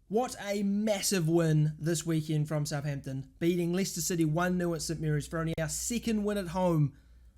What a massive win this weekend from Southampton, beating Leicester City 1-0 at St Mary's for only our second win at home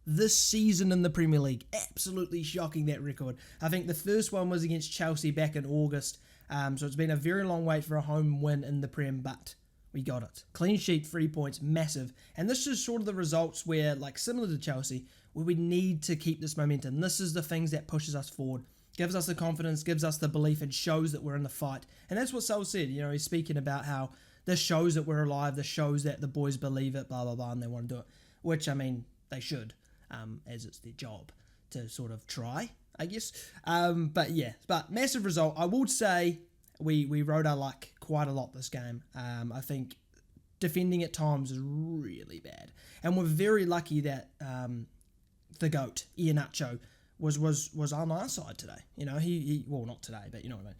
this season in the Premier League. Absolutely shocking, that record. I think the first one was against Chelsea back in August, so it's been a very long wait for a home win in the Prem, but we got it. Clean sheet, 3 points, massive. And this is sort of the results where, like similar to Chelsea, where we need to keep this momentum. This is the things that pushes us forward. Gives us the confidence, gives us the belief, and shows that we're in the fight. And that's what Sol said. You know, he's speaking about how this shows that we're alive, this shows that the boys believe it, blah, blah, blah, and they want to do it. Which, I mean, they should, as it's their job to sort of try, I guess. But massive result. I would say we rode our luck quite a lot this game. I think defending at times is really bad. And we're very lucky that the GOAT, Iheanacho, was on our side today. You know, he well, not today, but you know what I mean.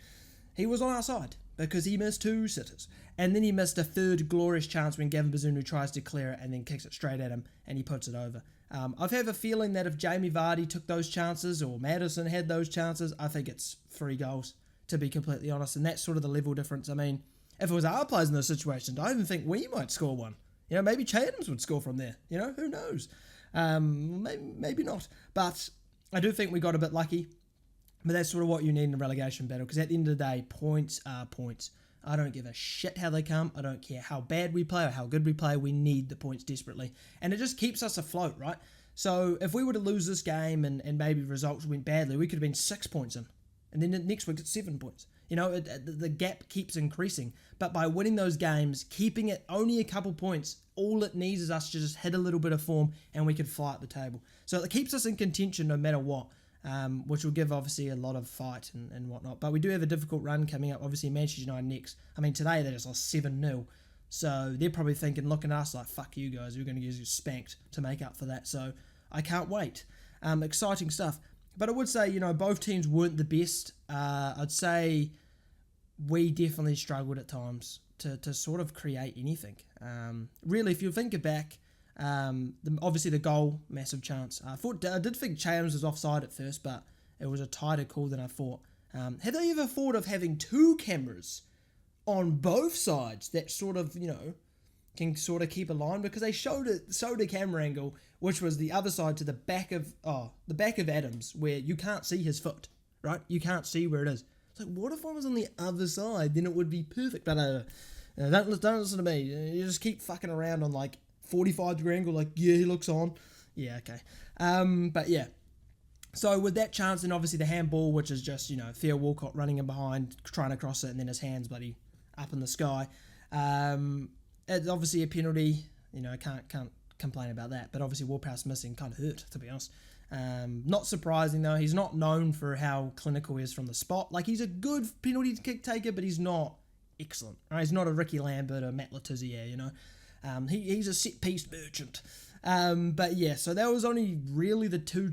He was on our side because he missed 2 sitters. And then he missed a third glorious chance when Gavin Bazunu tries to clear it and then kicks it straight at him and he puts it over. I have a feeling that if Jamie Vardy took those chances or Maddison had those chances, I think it's 3 goals, to be completely honest. And that's sort of the level difference. I mean, if it was our players in those situations, I even think we might score one. You know, maybe Che Adams would score from there. You know, who knows? Maybe not. But I do think we got a bit lucky, but that's sort of what you need in a relegation battle, because at the end of the day, points are points. I don't give a shit how they come. I don't care how bad we play or how good we play. We need the points desperately, and it just keeps us afloat, right? So if we were to lose this game and maybe results went badly, we could have been 6 points in, and then next week it's 7 points. You know, the gap keeps increasing, but by winning those games, keeping it only a couple points, all it needs is us to just hit a little bit of form and we could fly at the table. So it keeps us in contention no matter what, which will give obviously a lot of fight and whatnot. But we do have a difficult run coming up, obviously Manchester United next. I mean, today they just lost 7-0. So they're probably thinking, looking at us like, fuck you guys, we're going to get you spanked to make up for that. So I can't wait. Exciting stuff. But I would say, you know, both teams weren't the best. I'd say we definitely struggled at times to sort of create anything. Really, if you think back, obviously the goal, massive chance. I did think Che Adams was offside at first, but it was a tighter call than I thought. Have they ever thought of having 2 cameras on both sides that sort of, you know, can sort of keep a line? Because they showed a camera angle, which was the other side to the back of Adams, where you can't see his foot, right? You can't see where it is. It's like, what if I was on the other side? Then it would be perfect. But don't listen to me. You just keep fucking around on like 45-degree angle, like, yeah, he looks on. Yeah, okay. But yeah. So with that chance, and obviously the handball, which is just, you know, Theo Walcott running in behind, trying to cross it, and then his hands bloody up in the sky. It's obviously a penalty. You know, I can't complain about that. But obviously Ward-Prowse missing kind of hurt, to be honest. Not surprising though. He's not known for how clinical he is from the spot. Like, he's a good penalty kick taker, but he's not excellent. Right? He's not a Ricky Lambert or Matt Letizia, you know. He's a set piece merchant. But yeah, so that was only really the two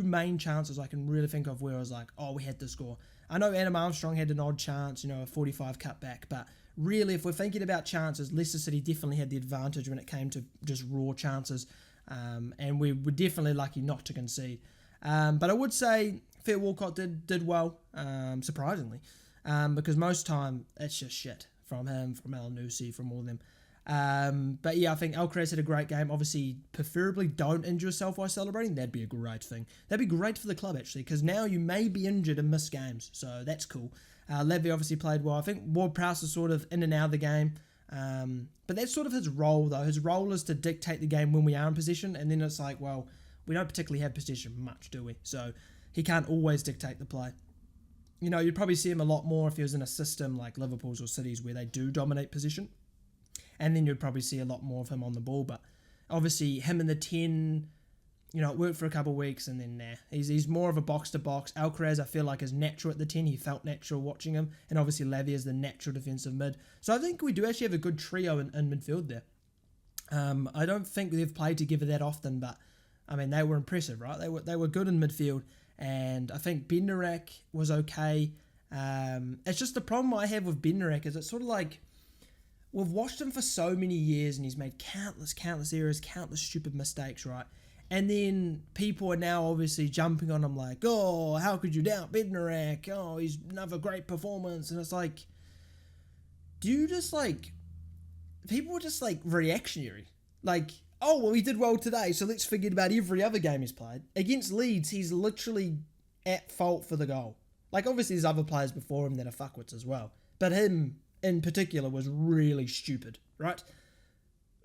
main chances I can really think of where I was like, oh, we had to score. I know Adam Armstrong had an odd chance, you know, a 45 cutback, but really, if we're thinking about chances, Leicester City definitely had the advantage when it came to just raw chances. And we were definitely lucky not to concede. But I would say Theo Walcott did well, surprisingly, because most time it's just shit from him, from El Nusi, from all of them. But yeah, I think Alcaraz had a great game. Obviously, preferably don't injure yourself while celebrating. That'd be a great thing. That'd be great for the club, actually, because now you may be injured and miss games, so that's cool. Levy obviously played well. I think Ward-Prowse is sort of in and out of the game. But that's sort of his role, though. His role is to dictate the game when we are in possession, and then it's like, well, we don't particularly have possession much, do we? So he can't always dictate the play. You know, you'd probably see him a lot more if he was in a system like Liverpool's or City's where they do dominate possession, and then you'd probably see a lot more of him on the ball. But obviously, him in the 10, you know, it worked for a couple of weeks, and then nah. He's more of a box-to-box. Alcaraz, I feel like, is natural at the 10. He felt natural watching him. And obviously, Levy is the natural defensive mid. So I think we do actually have a good trio in midfield there. I don't think they've played together that often, but, I mean, they were impressive, right? They were good in midfield. And I think Bednarek was okay. It's just the problem I have with Bednarek is it's sort of like, we've watched him for so many years, and he's made countless errors, countless stupid mistakes, right? And then people are now obviously jumping on him like, oh, how could you doubt Bednarek? Oh, he's another great performance. And it's like, do you just like, people are just like reactionary. Like, oh, well, he did well today, so let's forget about every other game he's played. Against Leeds, he's literally at fault for the goal. Like, obviously there's other players before him that are fuckwits as well. But him, in particular, was really stupid, right?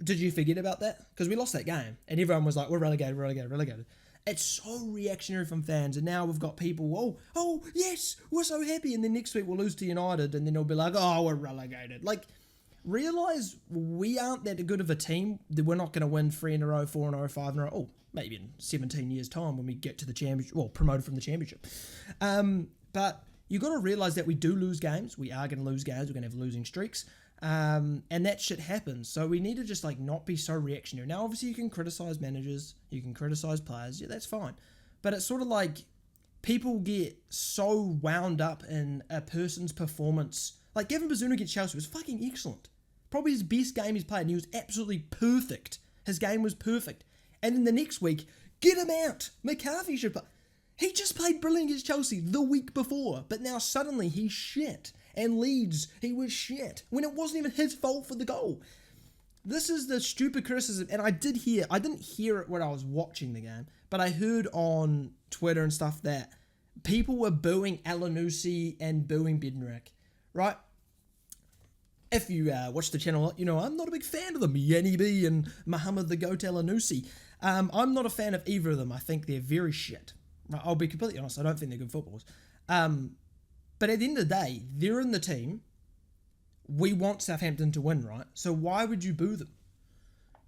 Did you forget about that? Because we lost that game, and everyone was like, we're relegated. It's so reactionary from fans, and now we've got people, oh, yes, we're so happy, and then next week we'll lose to United, and then it'll be like, oh, we're relegated. Like, realise we aren't that good of a team that we're not going to win 3 in a row, 4 in a row, 5 in a row. Oh, maybe in 17 years' time when we get to the championship, well, promoted from the championship. But you got to realise that we do lose games. We are going to lose games. We're going to have losing streaks. And that shit happens. So we need to just like not be so reactionary. Now, obviously, you can criticise managers. You can criticise players. Yeah, that's fine. But it's sort of like people get so wound up in a person's performance. Like Gavin Bazunu against Chelsea was fucking excellent. Probably his best game he's played, and he was absolutely perfect. His game was perfect. And then the next week, get him out. McCarthy should play. He just played brilliant against Chelsea the week before, but now suddenly he's shit. And Leeds, he was shit, when it wasn't even his fault for the goal. This is the stupid criticism, and I didn't hear it when I was watching the game, but I heard on Twitter and stuff that people were booing Elanusi and booing Bednarik, right? If you watch the channel, you know I'm not a big fan of them, Yanni B and Mohamed the Goat Elanusi. I'm not a fan of either of them. I think they're very shit. I'll be completely honest, I don't think they're good footballers. But at the end of the day, they're in the team. We want Southampton to win, right? So why would you boo them?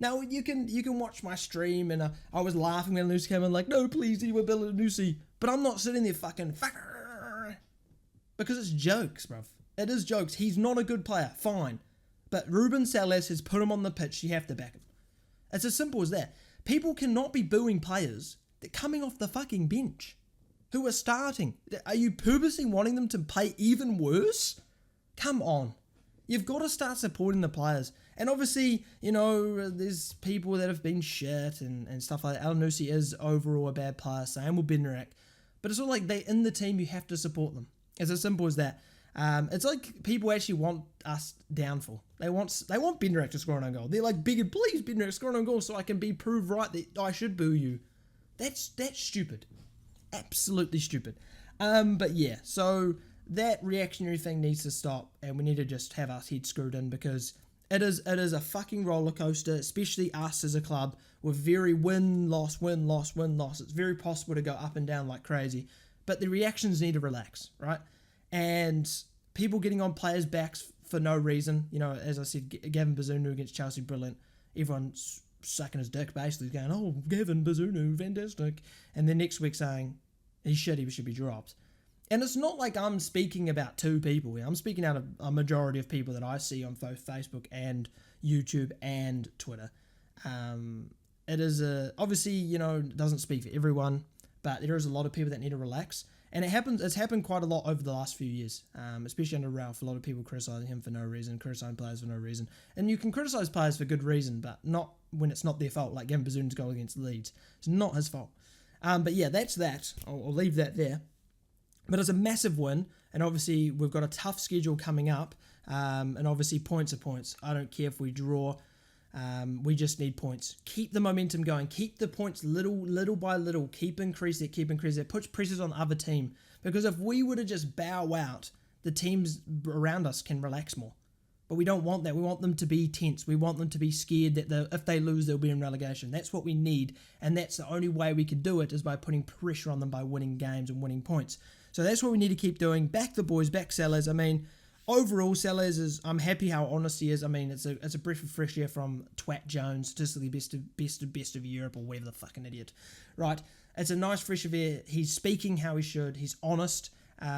Now, you can watch my stream, and I was laughing when Lucy came in, like, no, please, he were Elanusi. But I'm not sitting there fucking... Because it's jokes, bruv. It is jokes. He's not a good player, fine. But Ruben Salas has put him on the pitch, you have to back him. It's as simple as that. People cannot be booing players that are coming off the fucking bench, who are starting. Are you purposely wanting them to play even worse? Come on. You've got to start supporting the players. And obviously, you know, there's people that have been shit and stuff like that. Elanusi is overall a bad player, same with Bednarik. But it's sort of like they in the team, you have to support them. It's as simple as that. It's like people actually want us downfall. They want Bednarik to score an own goal. They're like, begging, please, Bednarik, score an own goal so I can be proved right that I should boo you. That's stupid. Absolutely stupid. But yeah, so that reactionary thing needs to stop, and we need to just have our heads screwed in, because it is a fucking roller coaster, especially us as a club. We're very win-loss. It's very possible to go up and down like crazy, but the reactions need to relax, right? And people getting on players' backs for no reason. You know, as I said, Gavin Bazunu against Chelsea, brilliant. Everyone's sucking his dick, basically going, oh, Gavin Bazunu, fantastic. And then next week saying, he's shit, he should be dropped. And it's not like I'm speaking about two people. I'm speaking out of a majority of people that I see on both Facebook and YouTube and Twitter. It is obviously, you know, it doesn't speak for everyone, but there is a lot of people that need to relax. And it's happened quite a lot over the last few years, especially under Ralph. A lot of people criticising him for no reason, criticising players for no reason. And you can criticise players for good reason, but not when it's not their fault, like Gavin Bazunu's goal against Leeds. It's not his fault. But yeah, that's that. I'll leave that there. But it's a massive win, and obviously we've got a tough schedule coming up, and obviously points are points. I don't care if we draw. We just need points. Keep the momentum going. Keep the points little by little. Keep increasing it. Put pressures on the other team. Because if we were to just bow out, the teams around us can relax more. But we don't want that. We want them to be tense. We want them to be scared that if they lose, they'll be in relegation. That's what we need. And that's the only way we can do it, is by putting pressure on them by winning games and winning points. So that's what we need to keep doing. Back the boys, back Sellers. I mean, overall, Sellers I'm happy how honest he is. I mean, it's a breath of fresh air from Twat Jones, statistically best of Europe, or whatever the fucking idiot. Right? It's a nice fresh of air. He's speaking how he should. He's honest.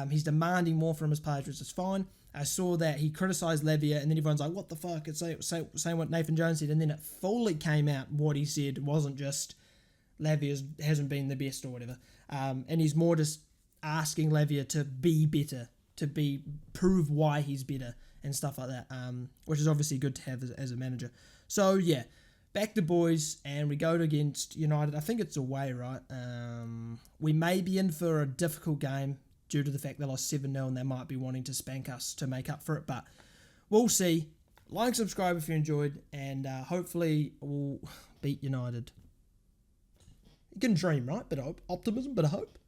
He's demanding more from his players, which is fine. I saw that he criticised Lavia, and then everyone's like, what the fuck? It's saying what Nathan Jones said, and then it fully came out what he said. It wasn't just Lavia hasn't been the best or whatever. And he's more just asking Lavia to be better, to prove why he's better and stuff like that, which is obviously good to have as a manager. So yeah, back the boys, and we go against United. I think it's away, right? We may be in for a difficult game due to the fact they lost 7-0, and they might be wanting to spank us to make up for it, but we'll see. Like, subscribe if you enjoyed, and hopefully we'll beat United. You can dream, right? Bit of optimism, bit of hope.